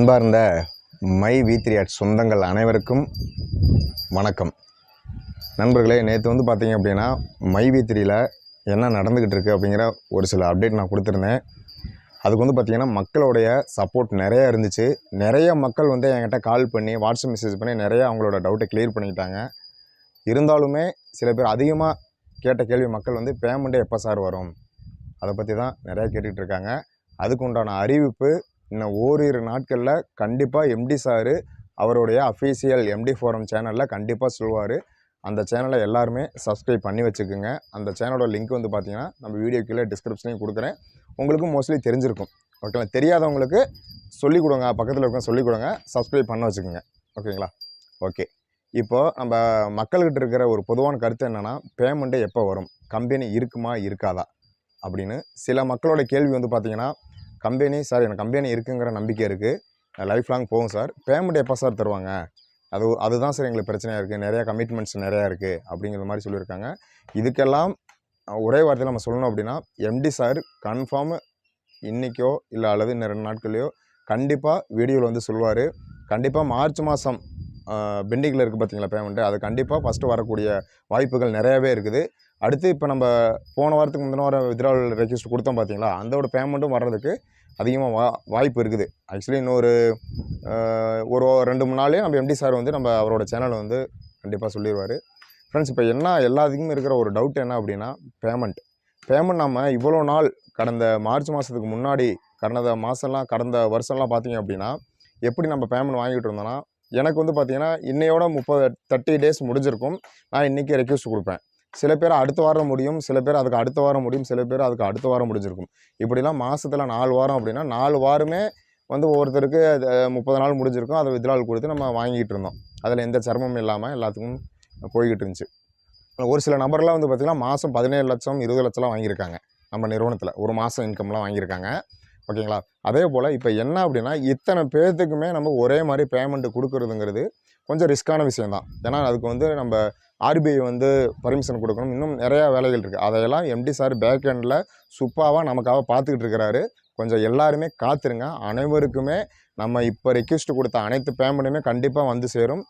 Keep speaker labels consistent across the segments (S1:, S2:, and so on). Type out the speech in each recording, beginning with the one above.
S1: அன்பார்ந்த my V3 Ads சொந்தங்கள் அனைவருக்கும் வணக்கம். நண்பர்களே, நேற்று வந்து பார்த்தீங்க அப்படின்னா மை V3யில் என்ன நடந்துக்கிட்டு இருக்குது அப்படிங்கிற ஒரு சில அப்டேட் நான் கொடுத்துருந்தேன். அதுக்கு வந்து பார்த்திங்கன்னா மக்களுடைய சப்போர்ட் நிறையா இருந்துச்சு. நிறைய மக்கள் வந்து என்கிட்ட கால் பண்ணி வாட்ஸ்அப் மெசேஜ் பண்ணி நிறையா அவங்களோட டவுட்டை கிளியர் பண்ணிக்கிட்டாங்க. இருந்தாலுமே சில பேர் அதிகமாக கேட்ட கேள்வி மக்கள் வந்து பேமெண்ட்டே எப்போ சார் வரும், அதை பற்றி தான் நிறையா கேட்டுக்கிட்டு இருக்காங்க. அதுக்கு உண்டான அறிவிப்பு இன்னும் ஓரிரு நாட்களில் கண்டிப்பாக எம்டி சார் அவருடைய அஃபீஷியல் எம்டி ஃபோரம் சேனலில் கண்டிப்பாக சொல்லுவார். அந்த சேனலை எல்லாருமே சப்ஸ்கிரைப் பண்ணி வச்சுக்கோங்க. அந்த சேனலோட லிங்க் வந்து பார்த்திங்கன்னா நம்ம வீடியோ கீழே டிஸ்கிரிப்ஷனையும் கொடுக்குறேன். உங்களுக்கும் மோஸ்ட்லி தெரிஞ்சிருக்கும். ஓகேங்களா? தெரியாதவங்களுக்கு சொல்லிக் கொடுங்க, பக்கத்தில் இருக்க சொல்லிக் கொடுங்க, சப்ஸ்கிரைப் பண்ண வச்சுக்கோங்க. ஓகேங்களா? ஓகே. இப்போது நம்ம மக்கள்கிட்ட இருக்கிற ஒரு பொதுவான கருத்து என்னென்னா, பேமெண்ட்டு எப்போ வரும், கம்பெனி இருக்குமா இருக்காதா அப்படின்னு. சில மக்களோட கேள்வி வந்து பார்த்திங்கன்னா, கம்பெனி சார் எனக்கு கம்பெனி இருக்குங்கிற நம்பிக்கை இருக்குது, லைஃப் லாங் போகும் சார், பேமெண்ட் எப்போ சார் தருவாங்க, அதுதான் சார் எங்களுக்கு பிரச்சனையாக இருக்குது, நிறையா கமிட்மெண்ட்ஸ் நிறையா இருக்குது அப்படிங்கிற மாதிரி சொல்லியிருக்காங்க. இதுக்கெல்லாம் ஒரே வார்த்தையில் நம்ம சொல்லணும் அப்படின்னா, எம்டி சார் கன்ஃபார்ம் இன்றைக்கோ இல்லை அல்லது இன்னும் 2 நாட்கள்லையோ கண்டிப்பாக வீடியோவில் வந்து சொல்லுவார். கண்டிப்பாக மார்ச் மாதம் பெண்டிங்கில் இருக்குது பார்த்தீங்களா பேமெண்ட்டு, அது கண்டிப்பாக ஃபஸ்ட்டு வரக்கூடிய வாய்ப்புகள் நிறையாவே இருக்குது. அடுத்து இப்போ நம்ம போன வாரத்துக்கு முந்தின வாரம் வித்ட்ராவல் ரெக்வெஸ்ட் கொடுத்தோம் பார்த்தீங்களா, அதோட பேமெண்ட்டும் வர்றதுக்கு அதிகமாக வாய்ப்பு இருக்குது. ஆக்சுவலி இன்னொரு ஒரு 2-3 நாளே நம்ம எம்டி சார் வந்து நம்ம அவரோட சேனலை வந்து கண்டிப்பாக சொல்லிடுவார். ஃப்ரெண்ட்ஸ், இப்போ என்ன எல்லாத்துக்குமே இருக்கிற ஒரு டவுட் என்ன அப்படின்னா, பேமெண்ட் நம்ம இவ்வளோ நாள் கடந்த மார்ச் மாதத்துக்கு முன்னாடி கடந்த வருஷம்லாம் பார்த்தீங்க அப்படின்னா எப்படி நம்ம பேமெண்ட் வாங்கிட்டு இருந்தோன்னா, எனக்கு வந்து பார்த்திங்கன்னா இன்னையோட 30 டேஸ் முடிஞ்சிருக்கும். நான் இன்றைக்கி ரெக்வெஸ்ட் கொடுப்பேன். சில பேர் அடுத்த வாரம் முடியும், சில பேர் அதுக்கு அடுத்த வாரம் முடியும், சில பேர் அதுக்கு அடுத்த வாரம் முடிஞ்சிருக்கும். இப்படிலாம் மாதத்தில் 4 வாரம் அப்படின்னா 4 வாரமே வந்து ஒவ்வொருத்தருக்கு 30 நாள் முடிஞ்சிருக்கும். அதை வித்ட்ராவல் கொடுத்து நம்ம வாங்கிட்டு இருந்தோம். அதில் எந்த சிரமமும் இல்லாமல் எல்லாத்துக்கும் போய்கிட்டு இருந்துச்சு. ஒரு சில நபர்லாம் வந்து பார்த்திங்கன்னா மாதம் 17 லட்சம் 20 லட்சம்லாம் வாங்கியிருக்காங்க. நம்ம நிறுவனத்தில் ஒரு மாதம் இன்கம்லாம் வாங்கியிருக்காங்க. ஓகேங்களா? அதே போல் இப்போ என்ன அப்படின்னா, இத்தனை பேர்த்துக்குமே நம்ம ஒரே மாதிரி பேமெண்ட்டு கொடுக்குறதுங்கிறது கொஞ்சம் ரிஸ்க்கான விஷயந்தான். ஏன்னா அதுக்கு வந்து நம்ம ஆர்பிஐ வந்து பர்மிஷன் கொடுக்கணும், இன்னும் நிறையா வேலைகள் இருக்குது. அதையெல்லாம் எம்டி சார் பேக் எண்டில் சூப்பராக நமக்காக பார்த்துக்கிட்டு இருக்கிறாரு. கொஞ்சம் எல்லாருமே காத்துருங்க. அனைவருக்குமே நம்ம இப்போ ரெக்வெஸ்ட் கொடுத்த அனைத்து பேமெண்ட்டுமே கண்டிப்பாக வந்து சேரும்.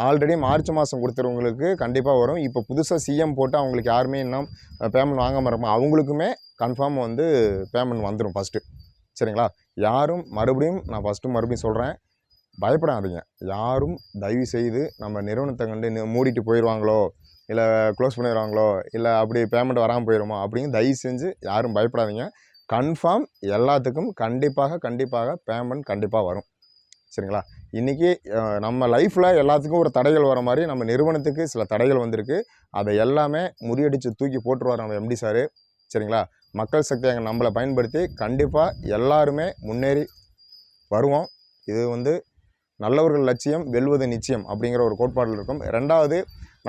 S1: ஆல்ரெடி மார்ச் மாதம் கொடுத்துறவங்களுக்கு கண்டிப்பாக வரும். இப்போ புதுசாக சிஎம் போட்டு அவங்களுக்கு யாருமே இன்னும் பேமெண்ட் வாங்காமல் இருப்போம், அவங்களுக்குமே கன்ஃபார்ம் வந்து பேமெண்ட் வந்துடும் ஃபஸ்ட்டு. சரிங்களா? யாரும் மறுபடியும் சொல்கிறேன், பயப்படாதீங்க. யாரும் தயவு செய்து நம்ம நிறுவனத்தை கண்டு மூடிட்டு போயிடுவாங்களோ, இல்லை க்ளோஸ் பண்ணிடுவாங்களோ, இல்லை அப்படி பேமெண்ட் வராமல் போயிடுமோ அப்படின்னு தயவு செஞ்சு யாரும் பயப்படாதீங்க. கன்ஃபார்ம் எல்லாத்துக்கும் கண்டிப்பாக பேமெண்ட் கண்டிப்பாக வரும். சரிங்களா? இன்றைக்கி நம்ம லைஃப்பில் எல்லாத்துக்கும் ஒரு தடைகள் வர மாதிரி நம்ம நிறுவனத்துக்கு சில தடைகள் வந்திருக்கு. அதை எல்லாமே முறியடித்து தூக்கி போட்டுருவார் நம்ம எம்டி சார். சரிங்களா? மக்கள் சக்தியை நம்மளை பயன்படுத்தி கண்டிப்பாக எல்லாருமே முன்னேறி வருவோம். இது வந்து நல்லவர்கள் லட்சியம் வெல்வது நிச்சயம் அப்படிங்கிற ஒரு கோட்பாடில் இருக்கும். 2வது,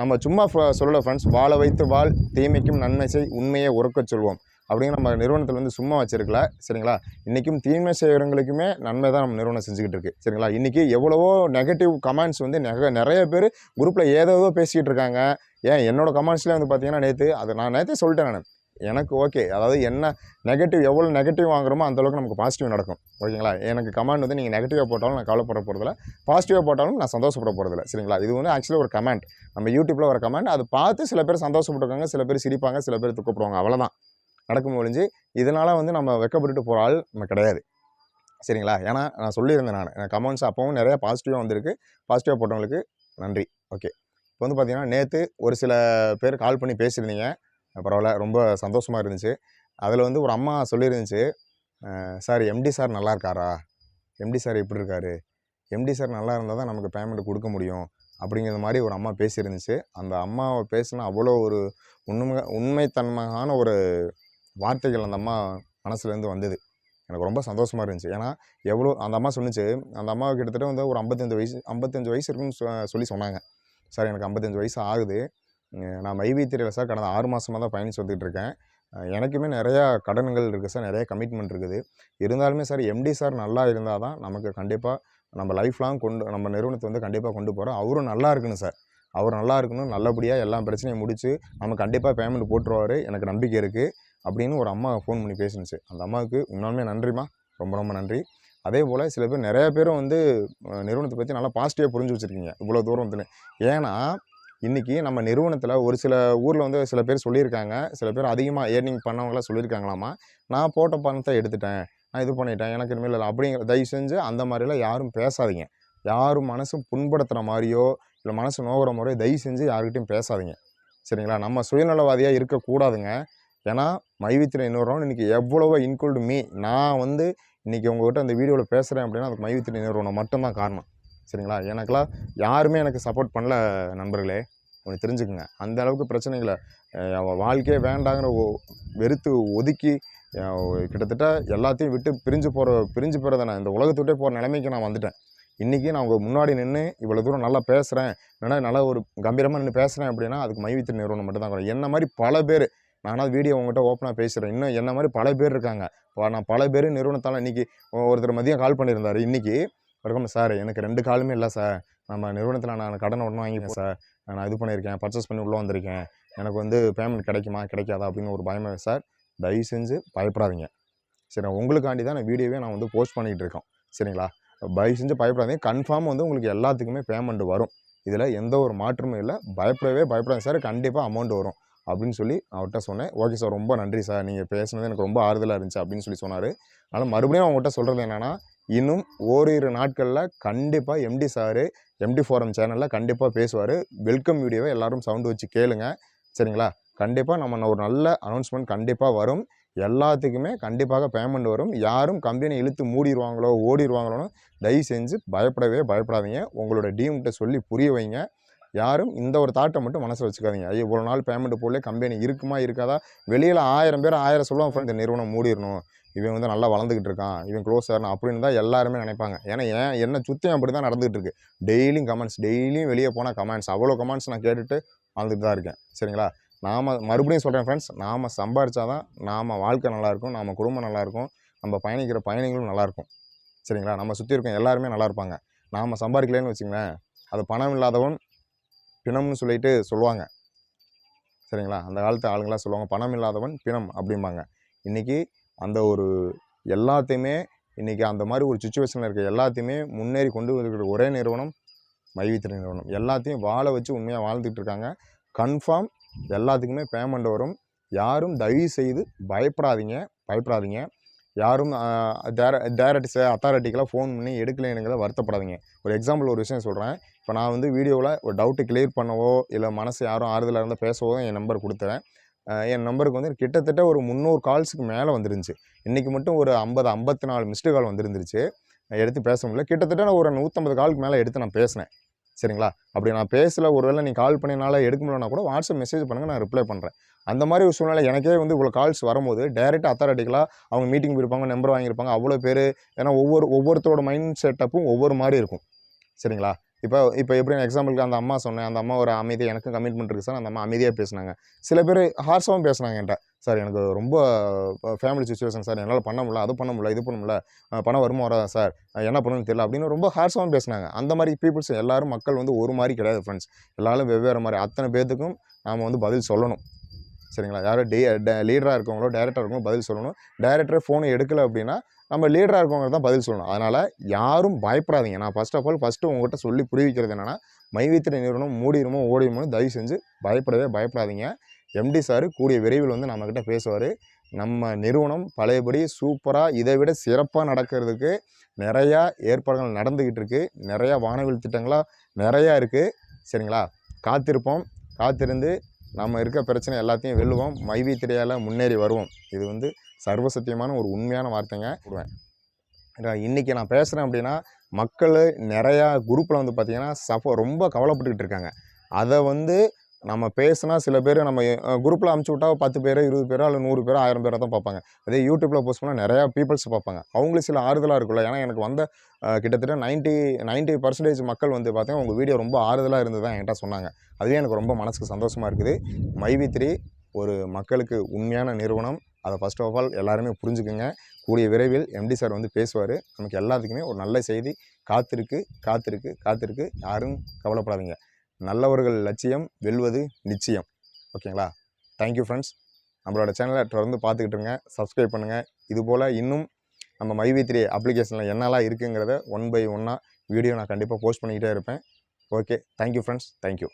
S1: நம்ம சும்மா சொல்லலை ஃப்ரெண்ட்ஸ், வாழ வைத்து வாழ், தீமைக்கும் நன்மை செய், உண்மையை உறக்கச் சொல்வோம் அப்படிங்கிற நம்ம நிறுவனத்தில் வந்து சும்மா வச்சுருக்கல. சரிங்களா? இன்றைக்கும் தீமை செய்கிறவங்களுக்குமே நன்மை தான் நம்ம நிறுவனம் செஞ்சுக்கிட்டு இருக்குது. சரிங்களா? இன்றைக்கி எவ்வளவோ நெகட்டிவ் கமெண்ட்ஸ் வந்து நிறைய பேர் குரூப்பில் ஏதோ பேசிக்கிட்டு இருக்காங்க. என்னோடய கமெண்ட்ஸ்லேயே வந்து பார்த்திங்கன்னா நான் நேற்றே சொல்லிட்டேன். எனக்கு ஓகே, அதாவது என்ன எவ்வளோ நெகட்டிவ் வாங்குறோமோ அந்தளவுக்கு நமக்கு பாசிட்டிவ் நடக்கும். ஓகேங்களா? எனக்கு கமெண்ட் வந்து நீங்கள் நெகட்டிவாக போட்டாலும் நான் கவலைப்பட போகிறதில்ல, பாசிட்டிவாக போட்டாலும் நான் சந்தோஷப்பட போகிறதில்ல. சரிங்களா? இது வந்து ஆக்சுவலி ஒரு கமெண்ட், நம்ம யூடியூப்பில் ஒரு கமெண்ட். அதை பார்த்து சில பேர் சந்தோஷப்பட்டுருக்காங்க, சில பேர் சிரிப்பாங்க, சில பேர் துக்கப்படுவாங்க, அவ்வளோதான் நடக்கும் ஒழிஞ்சு இதனால் வந்து நம்ம வெக்கப்பட்டு போகிற ஆள் நம்ம கிடையாது. சரிங்களா? ஏன்னா நான் சொல்லியிருந்தேன், நான் கமெண்ட்ஸ் அப்போவும் நிறையா பாசிட்டிவாக வந்திருக்கு. பாசிட்டிவாக போட்டவங்களுக்கு நன்றி. ஓகே. இப்போ வந்து பார்த்திங்கன்னா நேற்று ஒரு சில பேர் கால் பண்ணி பேசியிருந்தீங்க, பரவாயில்ல, ரொம்ப சந்தோஷமாக இருந்துச்சு. அதில் வந்து ஒரு அம்மா சொல்லியிருந்துச்சு, சார் எம்டி சார் நல்லா இருக்காரா, எம்டி சார் எப்படி இருக்கார், எம்டி சார் நல்லா இருந்தால் தான் நமக்கு பேமெண்ட் கொடுக்க முடியும் அப்படிங்கிற மாதிரி ஒரு அம்மா பேசியிருந்துச்சு. அந்த அம்மாவை பேசினா அவ்வளோ ஒரு உண்மைத்தன்மையான ஒரு வார்த்தைகள் அந்த அம்மா மனசுலேருந்து வந்தது. எனக்கு ரொம்ப சந்தோஷமாக இருந்துச்சு. ஏன்னா அந்த அம்மா சொன்னிச்சு, அந்த அம்மா கிட்டத்தட்ட வந்து ஒரு 55 வயசு இருக்குன்னு சொல்லி சொன்னாங்க. சார் எனக்கு 55 வயசு ஆகுது, நான் மை V3யில் சார் கடந்த 6 மாதமாக தான் பயணிச்சு வந்துகிட்டு இருக்கேன். எனக்குமே நிறையா கடன்கள் இருக்குது சார், நிறையா கமிட்மெண்ட் இருக்குது. இருந்தாலுமே சார் எம்டி சார் நல்லா இருந்தால் தான் நமக்கு கண்டிப்பாக நம்ம லைஃப் லாங் நம்ம நிறுவனத்தை வந்து கண்டிப்பாக கொண்டு போகிறோம். அவரும் நல்லா இருக்கணும் சார், அவர் நல்லா இருக்கணும், நல்லபடியாக எல்லா பிரச்சனையும் முடித்து நம்ம கண்டிப்பாக பேமெண்ட் போட்டுருவார், எனக்கு நம்பிக்கை இருக்குது அப்படின்னு ஒரு அம்மா ஃபோன் பண்ணி பேசினுச்சு. அந்த அம்மாவுக்கு உண்மையுமே நன்றிம்மா, ரொம்ப நன்றி. அதே போல் சில பேர் நிறைய பேரும் வந்து நிறுவனத்தை பற்றி நல்லா பாசிட்டிவாக புரிஞ்சு வச்சுருக்கீங்க இவ்வளோ தூரம் வந்து. ஏன்னா இன்றைக்கி நம்ம நிறுவனத்தில் ஒரு சில ஊரில் வந்து சில பேர் சொல்லியிருக்காங்க, சில பேர் அதிகமாக ஏர்னிங் பண்ணவங்களாம் சொல்லியிருக்காங்களாமா, நான் போட்ட பணத்தை எடுத்துட்டேன், நான் இது பண்ணிட்டேன், எனக்கு இனிமேல் இல்லை அப்படிங்கிற. தயவு செஞ்சு அந்த மாதிரிலாம் யாரும் பேசாதீங்க. யாரும் மனசு புண்படுத்துகிற மாதிரியோ இல்லை மனசு நோகிற மாதிரியோ தயவு செஞ்சு யாருக்கிட்டையும் பேசாதீங்க. சரிங்களா? நம்ம சுயநலவாதியாக இருக்கக்கூடாதுங்க. ஏன்னா மைவித்திரை நிறுவனம் இன்றைக்கி எவ்வளவோ இன்க்ளூட் மீ, நான் வந்து இன்றைக்கி உங்கள்கிட்ட அந்த வீடியோவில் பேசுகிறேன் அப்படின்னா அதுக்கு மைவித்திரை நிறுவனம் மட்டும்தான் காரணம். சரிங்களா? எனக்கெல்லாம் யாருமே எனக்கு சப்போர்ட் பண்ணல நண்பர்களே, ஒன்று தெரிஞ்சுக்குங்க. அந்த அளவுக்கு பிரச்சனைகளை வாழ்க்கையே வேண்டாங்கிற வெறுத்து ஒதுக்கி கிட்டத்தட்ட எல்லாத்தையும் விட்டு பிரிஞ்சு போகிறத நான் இந்த உலகத்தை விட்டே போகிற நிலைமைக்கு நான் வந்துட்டேன். இன்றைக்கி நான் உங்கள் முன்னாடி நின்று இவ்வளோ தூரம் நல்லா பேசுகிறேன், இல்லைனா நல்லா ஒரு கம்பீரமாக நின்று பேசுகிறேன் அப்படின்னா அதுக்கு மைவித்திரை நிறுவனம் மட்டும் தான். என்ன மாதிரி பல பேர், நானாவது வீடியோ உங்கள்கிட்ட ஓப்பனாக பேசுகிறேன், இன்னும் என்ன மாதிரி பல பேர் இருக்காங்க. நான் பல பேர் நிறுவனத்தால் இன்றைக்கி ஒருத்தர் மதியம் கால் பண்ணியிருந்தார். இன்றைக்கி வணக்கம் சார், எனக்கு 2 காலுமே இல்லை சார், நம்ம நிறுவனத்தில் நான் கடன் உடனே வாங்கிப்பேன் சார், நான் இது பண்ணியிருக்கேன், பர்ச்சேஸ் பண்ணி உள்ளே வந்திருக்கேன், எனக்கு வந்து பேமெண்ட் கிடைக்குமா கிடைக்காதா அப்படின்னு ஒரு பயமே சார். தயவு செஞ்சு பயப்படாதீங்க. சரி, உங்களுக்காண்டி தான் நான் வீடியோவே நான் வந்து போஸ்ட் பண்ணிகிட்டு இருக்கோம். சரிங்களா? தயவு செஞ்சு பயப்படாதீங்க. கன்ஃபார்ம் வந்து உங்களுக்கு எல்லாத்துக்குமே பேமெண்ட் வரும். இதில் எந்த ஒரு மாற்றமும் இல்லை. பயப்படாதீங்க சார், கண்டிப்பாக அமௌண்ட் வரும் அப்படின்னு சொல்லி அவர்கிட்ட சொன்னேன். ஓகே சார், ரொம்ப நன்றி சார், நீங்கள் பேசுனது எனக்கு ரொம்ப ஆறுதலாக இருந்துச்சு அப்படின்னு சொல்லி சொன்னார். அதனால் மறுபடியும் அவங்ககிட்ட சொல்கிறது என்னென்னா, இன்னும் ஓரிரு நாட்களில் கண்டிப்பாக எம்டி சார் எம்டி ஃபோரம் சேனலில் கண்டிப்பாக பேசுவார். வெல்கம் வீடியோவை எல்லோரும் சவுண்டு வச்சு கேளுங்க. சரிங்களா? கண்டிப்பாக நம்ம ஒரு நல்ல அனௌன்ஸ்மெண்ட் கண்டிப்பாக வரும். எல்லாத்துக்குமே கண்டிப்பாக பேமெண்ட் வரும். யாரும் கம்பெனி இழுத்து மூடிடுவாங்களோ ஓடிடுவாங்களோ தயவு செஞ்சு பயப்படாதீங்க. உங்களோட டீம்கிட்ட சொல்லி புரிய வைங்க. யாரும் இந்த ஒரு தாட்டை மட்டும் மனசில் வச்சுக்காதீங்க. ஐயோ இவ்வளோ நாள் பேமெண்ட் போடல, கம்பெனி இருக்குமா இருக்காதா, வெளியில் 1000 பேர் 1000 சொல்லுவாங்க, இந்த நிறுவனம் மூடிடணும், இவன் வந்து நல்லா வளர்ந்துக்கிட்டு இருக்கான், இவன் க்ளோஸ் ஆகணும் அப்படின்னு தான் எல்லாருமே நினைப்பாங்க. ஏன்னா என்னை சுற்றியும் அப்படி தான் நடந்துகிட்டு இருக்குது. டெய்லியும் கமெண்ட்ஸ், டெய்லியும் வெளியே போனால் கமெண்ட்ஸ், அவ்வளோ கமெண்ட்ஸ் நான் கேட்டுட்டு வாழ்ந்துட்டு தான் இருக்கேன். சரிங்களா? நாம் மறுபடியும் சொல்கிறேன் ஃப்ரெண்ட்ஸ், நாம் சம்பாரித்தா தான் நாம் வாழ்க்கை நல்லாயிருக்கும், நம்ம குடும்பம் நல்லாயிருக்கும், நம்ம பயணிக்கிற பயணிகளும் நல்லாயிருக்கும். சரிங்களா? நம்ம சுற்றி இருக்கோம் எல்லாருமே நல்லா இருப்பாங்க. நாம் சம்பாதிக்கலன்னு வச்சுங்களேன், அது பணம் இல்லாதவன் பிணம்னு சொல்லிட்டு சொல்லுவாங்க. சரிங்களா? அந்த காலத்து ஆளுங்களாம் சொல்லுவாங்க, பணம் இல்லாதவன் பிணம் அப்படிம்பாங்க. இன்றைக்கி அந்த ஒரு எல்லாத்தையுமே இன்றைக்கி அந்த மாதிரி ஒரு சுச்சுவேஷனில் இருக்க எல்லாத்தையுமே முன்னேறி கொண்டு வந்துருக்கிற ஒரே நிறுவனம் மைவித்திரை நிறுவனம். எல்லாத்தையும் வாழ வச்சு உண்மையாக வாழ்ந்துட்டு இருக்காங்க. கன்ஃபார்ம் எல்லாத்துக்குமே பேமெண்ட் வரும். யாரும் தயவு செய்து பயப்படாதீங்க. யாரும் டைரக்ட் அத்தாரிட்டிக்கெல்லாம் ஃபோன் பண்ணி எடுக்கலைங்கிறத வருத்தப்படாதீங்க. ஒரு எக்ஸாம்பிள் ஒரு விஷயம் சொல்கிறேன். இப்போ நான் வந்து வீடியோவில் ஒரு டவுட்டு கிளியர் பண்ணவோ இல்லை மனசு யாரும் ஆறுதலாக இருந்தால் பேசவோ என் நம்பர் கொடுத்தேன். என் நம்பருக்கு வந்து கிட்டத்தட்ட ஒரு 300 கால்ஸுக்கு மேலே வந்துருந்துச்சு. இன்றைக்கி மட்டும் ஒரு 54 மிஸ்டு கால் வந்துருந்துருச்சு. எடுத்து பேச முடியல. கிட்டத்தட்ட ஒரு 150 காலுக்கு மேலே எடுத்து நான் பேசினேன். சரிங்களா? அப்படி நான் பேசல, ஒருவேளை நீ கால் பண்ணினால எடுக்க முடியலன்னா கூட வாட்ஸ்அப் மெசேஜ் பண்ணுங்கள், நான் ரிப்ளை பண்ணுறேன். அந்த மாதிரி ஒரு சூழ்நிலை எனக்கே வந்து இவ்வளோ கால்ஸ் வரும்போது டைரெக்டாக அத்தாரிட்டிக்கலாக அவங்க மீட்டிங் போயிருப்பாங்க, நம்பர் வாங்கியிருப்பாங்க, அவ்வளோ பேர். ஏன்னா ஒவ்வொருத்தரோட மைண்ட் செட்டப்பும் ஒவ்வொரு மாதிரி இருக்கும். சரிங்களா? இப்போ எப்படி எக்ஸாம்பிளுக்கு அந்த அம்மா சொன்னேன், அந்த அம்மா ஒரு அமைதியாக, எனக்கும் கமிட்மெண்ட் இருக்குது சார், அந்த அம்மா அமைதியாக பேசினாங்க. சில பேர் ஹார்ஸாகவும் பேசினாங்க என்கிட்ட, சார் எனக்கு ரொம்ப ஃபேமிலி சுச்சுவேஷன் சார், என்னால் பண்ண முடியல, அது பண்ண முடியல, இது பண்ண முடியல, பணம் வருமா வராதா சார், என்ன பண்ணணும்னு தெரியல அப்படின்னு ரொம்ப ஹார்ஸாகவும் பேசினாங்க. அந்த மாதிரி பீப்புள்ஸ் எல்லோரும் மக்கள் வந்து ஒரு மாதிரி கிடையாது ஃப்ரெண்ட்ஸ், எல்லாரும் வெவ்வேறு மாதிரி. அத்தனை பேர்த்துக்கும் நாம் வந்து பதில் சொல்லணும். சரிங்களா? யாரும் லீடராக இருக்கவங்களோ டைரக்டராக இருக்கவங்களோ பதில் சொல்லணும். டைரக்டரே ஃபோனை எடுக்கலை அப்படின்னா நம்ம லீடராக இருக்கவங்க தான் பதில் சொல்லணும். அதனால் யாரும் பயப்படாதீங்க. நான் ஃபஸ்ட்டு உங்கள்கிட்ட சொல்லி புரிவிக்கிறது என்னென்னா, மைவித்திரை நிறுவனம் மூடிடுமோ ஓடிடுமோ தயவு செஞ்சு பயப்படாதீங்க. எம்டி சார் கூடிய விரைவில் வந்து நம்மக்கிட்ட பேசுவார். நம்ம நிறுவனம் பழையபடி சூப்பராக இதை விட சிறப்பாக நடக்கிறதுக்கு நிறையா ஏற்பாடுகள் நடந்துக்கிட்டு இருக்குது. நிறையா வானவில் திட்டங்களாக நிறையா இருக்குது. சரிங்களா? காத்திருந்து நம்ம இருக்க பிரச்சனை எல்லாத்தையும் வெல்லுவோம். மைவித்திரையால் முன்னேறி வருவோம். இது வந்து சர்வசத்தியமான ஒரு உண்மையான வார்த்தைங்க. இன்றைக்கி நான் பேசுகிறேன் அப்படின்னா மக்கள் நிறையா குரூப்பில் வந்து பார்த்திங்கன்னா ரொம்ப கவலைப்பட்டுக்கிட்டு இருக்காங்க. அதை வந்து நம்ம பேசுனா சில பேர் நம்ம குரூப்பில் அமுச்சு விட்டால் 10 பேர் 20 பேரோ இல்லை 100 பேரோ 1000 பேரை தான் பார்ப்பாங்க. அதே யூடியூப்பில் போஸ்ட் பண்ணால் நிறையா பீப்புள்ஸ் பார்ப்பாங்க. அவங்களுக்கு சில ஆறுதலாக இருக்குல்ல. ஏன்னா எனக்கு வந்த கிட்டத்தட்ட 90% மக்கள் வந்து பார்த்தீங்கன்னா உங்கள் வீடியோ ரொம்ப ஆறுதலாக இருந்து தான் என்கிட்ட சொன்னாங்க. அதுவே எனக்கு ரொம்ப மனசுக்கு சந்தோஷமாக இருக்குது. மைவித்திரை ஒரு மக்களுக்கு உண்மையான நிறுவனம். அதை ஃபர்ஸ்ட் ஆஃப் ஆல் எல்லாருமே புரிஞ்சுக்குங்க. கூடிய விரைவில் எம்டி சார் வந்து பேசுவார். நமக்கு எல்லாத்துக்குமே ஒரு நல்ல செய்தி காத்திருக்கு. யாரும் கவலைப்படாதீங்க. நல்லவர்கள் லட்சியம் வெல்வது நிச்சயம். ஓகேங்களா? Thank you friends. நம்மளோட சேனலை தொடர்ந்து பார்த்துக்கிட்டு இருங்க, சப்ஸ்கிரைப் பண்ணுங்கள். இதுபோல் இன்னும் நம்ம மைவி3 அப்ளிகேஷனில் என்னெல்லாம் இருக்குங்கிறத 1 by 1 வீடியோ நான் கண்டிப்பாக போஸ்ட் பண்ணிக்கிட்டே இருப்பேன். Okay, thank you friends, thank you.